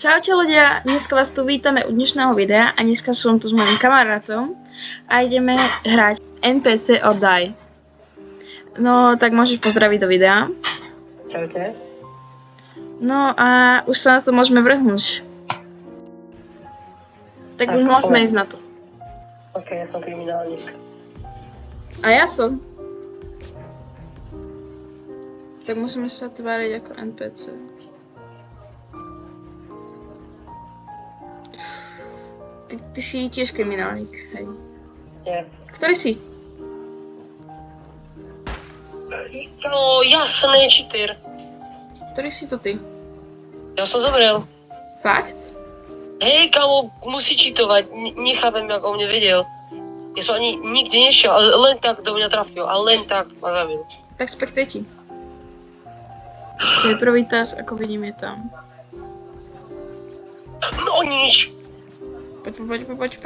Čaute ľudia, dneska vás tu vítame u dnešného videa a dneska som tu s mojím kamarátom a ideme hrať NPC or Die. No, tak môžeš pozdraviť do videa. Čaute. No a už sa na to môžeme vrhnúť. Tak už môžeme ísť na to. Ok, ja som kriminálnik. A ja som. Tak musíme sa tváriť ako NPC. Ty si tiež kriminálnik, hej. Yes. Ktorý si? No, jasný cheater. Ktorý si to ty? Ja som zomrel. Fakt? Hej, kamo, musí cheatovať. Nechápem, ako o mne vedel. Ja som ani nikde nešiel, ale len tak do mňa trafil. A len tak ma zabil. Tak spekteti. Počkej, prvý task, ako vidím, je tam. No nič. Poď.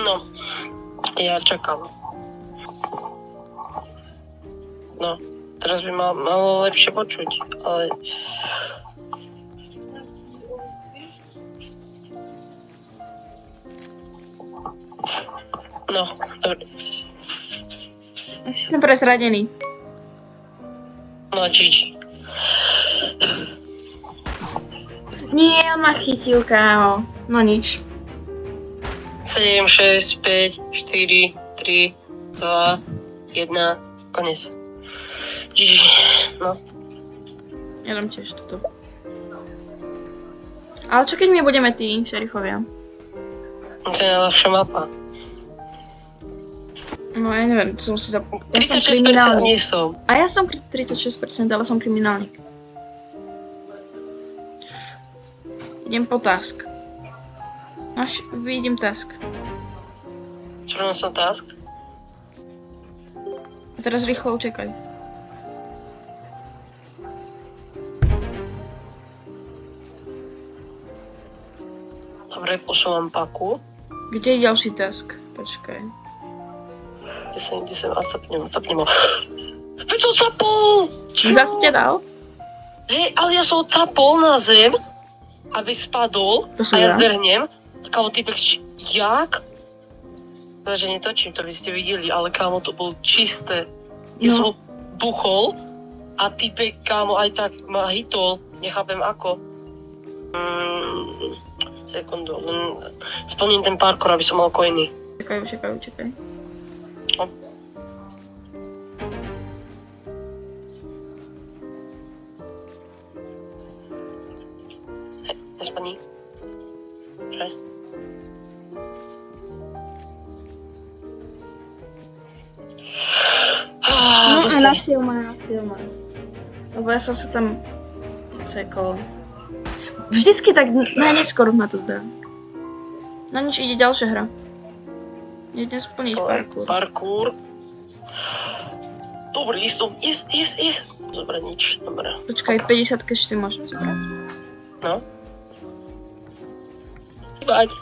No, ja čakám. No, teraz by malo lepšie počuť, ale... No, dobre. Asi som prezradený. No, GG. Nie, on ma chytil, kámo. No nič. 7, 6, 5, 4, 3, 2, 1, konec. GG, no. Ja dám tiež toto. Ale čo keď my budeme tí šerifovia? To je najľahšia mapa. No ja neviem, som si ja som 36% kriminálnik. nie som. A ja som 36%, ale som kriminálnik. Idem po task. Až vidím task. Čo rovno som task? A teraz rýchlo utekaj. Dobre, posúvam paku. Kde je ďalší task? Počkaj. Kde som, capnem ho. Veď som capol! Zase ťa dal? Hej, ale ja som ho capol na zem, aby spadol To a sa ja dá? zdrhnem. Kámo, typek, jak? Takže netočím, to by ste videli, ale kámo, to bolo čisté. Ja som ho buchol a typek, kámo, aj tak ma hitol, nechápem ako. Sekundu, splním ten parkour, aby som mal coiny. Čakaj. No. Hej, nesplní. Dobre. No a Zase. nasil ma. Lebo ja som sa tam sekol. Vždycky tak najneskôr ma to dá. No nič, ide ďalšia hra. Idem splniť parkour. Parkour. Dobre, som. Yes. Dobre, nič. Dobre. Počkaj, 50 keď si môžem zobrať? No. Bať.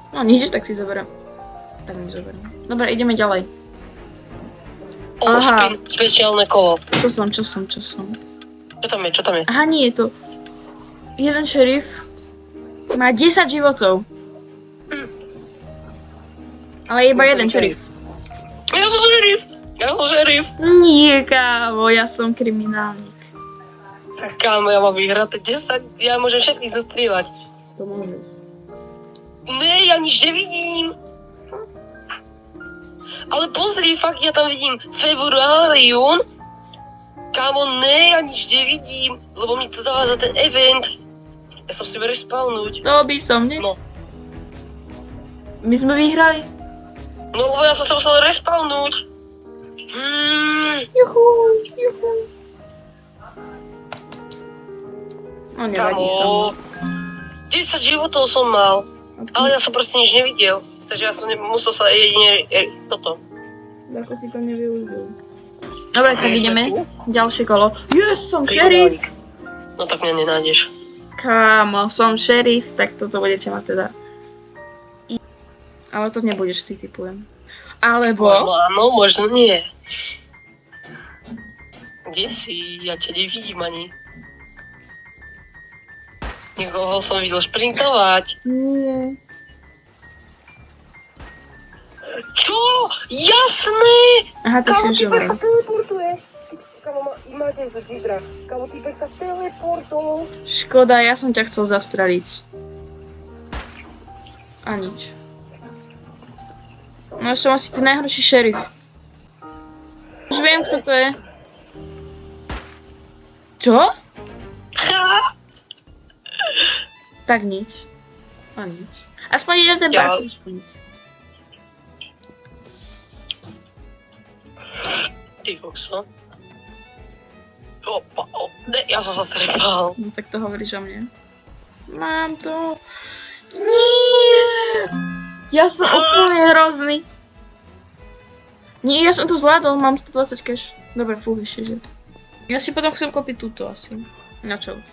No nič, tak si zoberiem. Tak mi zoberiem. Dobre, ideme ďalej. Aha. Spin, špeciálne kolo. Čo som? Čo tam je? Aha, nie je to. Jeden šerif má 10 životov. Ale iba jeden šerif. Ja som šerif. Nie, kámo, ja som kriminálnik. Tak kámo, ja mám vyhrať 10, ja môžem všetkých zostrieľať. To môžeš. Ne, ja nič nevidím. Ale pozri, fakt, ja tam vidím februárium. Kámo, ne, ja nič nevidím, lebo mi to zavádza ten event. Ja som si bude respawnúť. To by som, ne? No. My sme vyhrali. No, lebo ja som sa musel respawnúť. Juhu. No nevadí sa mu. 10 životov som mal, ale ja som proste nič nevidel. Takže ja som musel sa jedine toto. Ako si to nevyužil. Dobre, tak ideme. Ďalšie kolo. Yes, som šerif! No tak mňa nenájdeš. Kámo, som šerif, tak toto budete mať teda. Ale to nebudeš, si typujem. Alebo... Možno áno, možno nie. Kde si? Ja ťa nevidím ani. Niekoho som videl šprintovať. Nie. Čo? Jasné! Aha, to si už týpek sa hovoril. teleportuje. Kamo, máte to Tigra. Kamo, týpek sa teleportoval. Škoda, ja som ťa chcel zastreliť. A nič. No som asi ten najhorší šerif. Už viem, kto to je. Čo? Tak nič. A nič. Aspoň ide ten Ja- parkour splniť. Ty kokso. Opa, ne, ja som sa strepal. No tak to hovoríš o mne. Mám to. Nie! Ja som úplne hrozný. Nie, ja som to zvládol, mám 120 cash. Dobre, fú, ešte, že. Ja si potom chcem kúpiť túto asi. Na čo už?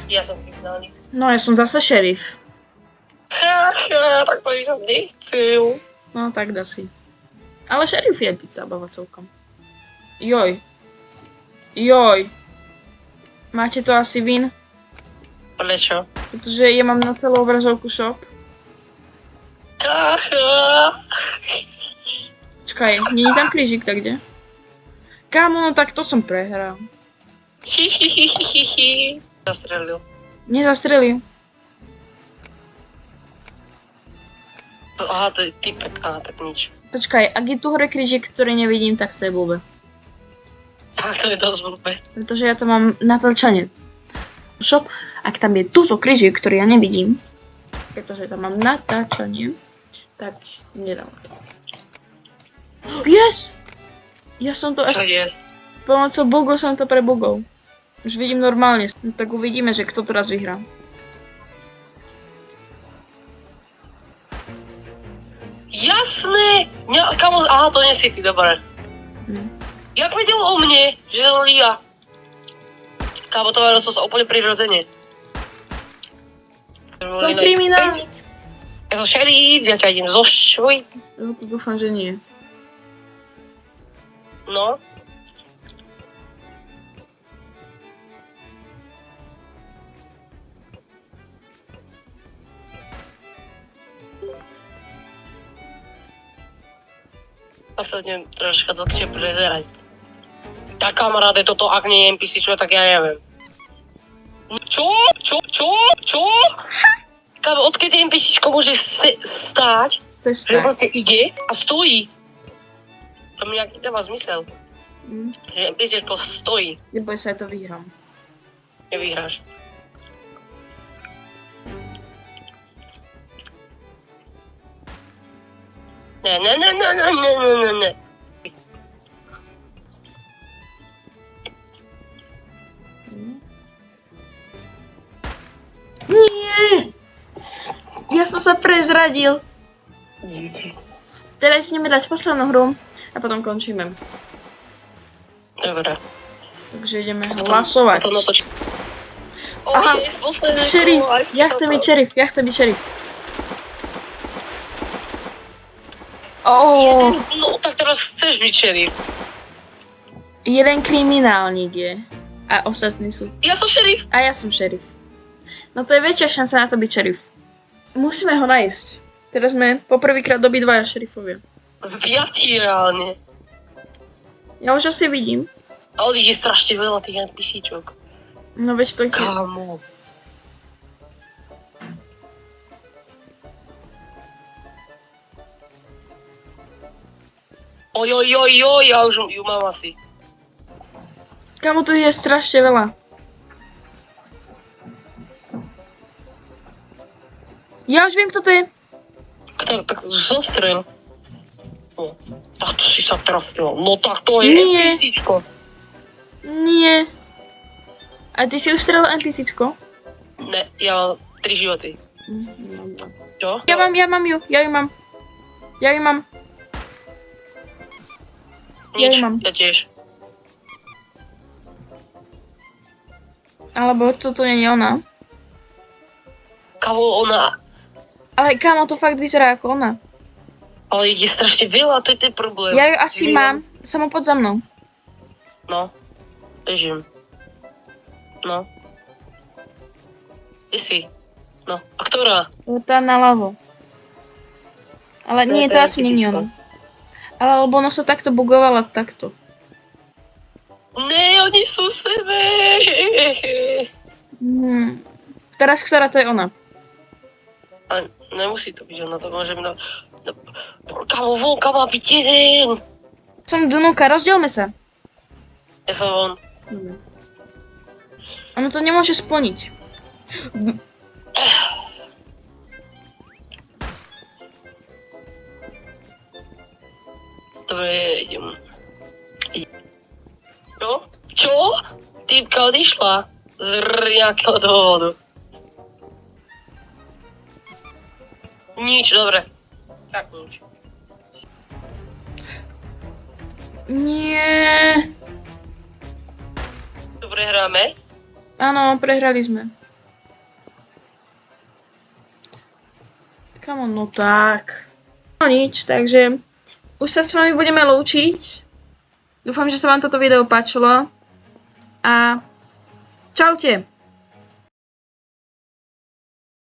Ja som kriminálnik. No, ja som zase šerif. Tak to by som nechcel. No, tak dá si. Ale šerif je pizza bava celkom. Joj. Joj. Máte to asi vin? Prečo? Pretože ja mám na celú obrazovku shop. Čakaj, nie je tam krížik, tak kde? Kámo, no tak to som prehral. Zastrelil. Nezastrelil. Aha, to je typek. Aha, tak nič. Počkaj, ak je tu hore krížik, ktorý nevidím, tak to je blbé. Tak to je dosť blbé. Pretože ja to mám natáčanie. Shop, ak tam je túto krížik, ktorý ja nevidím, pretože tam mám natáčanie, tak nedám to. Yes! Ja som to Čo ešte... je? Pomocou bugu som to prebugol. Už vidím normálne, no, tak uvidíme, že kto teraz vyhrá. Jasné! Kamo, aha, to nie si ty, dobre. Jak vedel o mne, že to ja? Kámo, to sa úplne prirodzene. Som kriminálnik. Ja som šerif, ja ťa idem zošviť. No to dúfam, že nie. No. Tak to idem troška dlhšie prezerať. Tak kamaráde, toto ak nie je NPC, čo, tak ja neviem. Čo? Čo? Kámo, odkedy NPCčko môže stáť, Chceš že tak. proste ide a stojí. To mi nejaký dáva zmysel. Že NPCčko stojí. Neboj sa, ja to vyhrám. Nevyhráš. Ne. Nie! Ja som sa prezradil. Teraz ideme dať poslednú hru a potom končíme. Dobre. Takže ideme hlasovať. Potom natočím. Aha, Yes, posledné šerif, kolo, aj ja chcem byť šerif, ja chcem byť šerif. Oh, No, tak teraz chceš byť šerif. jeden kriminálnik je. A ostatní sú. Ja som šerif. A ja som šerif. No to je väčšia šanca na to byť šerif. Musíme ho nájsť. Teraz sme poprvýkrát obidvaja šerifovia. Piatí reálne. Ja už asi vidím. Ale je strašne veľa tých NPCčok. No veď to je. Kámo. Ojojojoj, ja už ju mám asi. Kamo, tu je strašne veľa. Ja už viem, kto to je. Tak zostrel. No, tak to si sa trafil. No tak to je Nie. NPCčko. Nie. A ty si už strelil NPCčko? Ne, ja mám 3 životy. Čo? Ja mám ju, ja ju mám. Ja ju mám. Nič, ja mám. ja tiež. Alebo toto nie je ona. Kamo, ona... Ale kámo, to fakt vyzerá ako ona. Ale je strašne veľa, to je ten problém. Ja ju asi Neviem. mám. Samo pod za mnou. No, bežím. No. Kde si? No, a ktorá? Tá naľavo. Ale To je nie, to asi penalty není bitka. ono. Ale lebo ono sa takto bugovala takto. Ne, oni sú sebe. Teraz ktorá to je ona? A nemusí to byť ona, to môže byť... Kamo, vonka má byť jeden. Som dnúka, rozdielme sa. Ja som von. Ono to nemôže splniť. Dobre, idem. Čo? Čo? Týpka odišla z nejakého dôvodu. Nič, dobre. Tak kľúč. Nie. Dobre, hráme. Áno, prehrali sme. Come on, no tak. No nič, takže už sa s vami budeme lúčiť. Dúfam, že sa vám toto video páčilo. A čaute.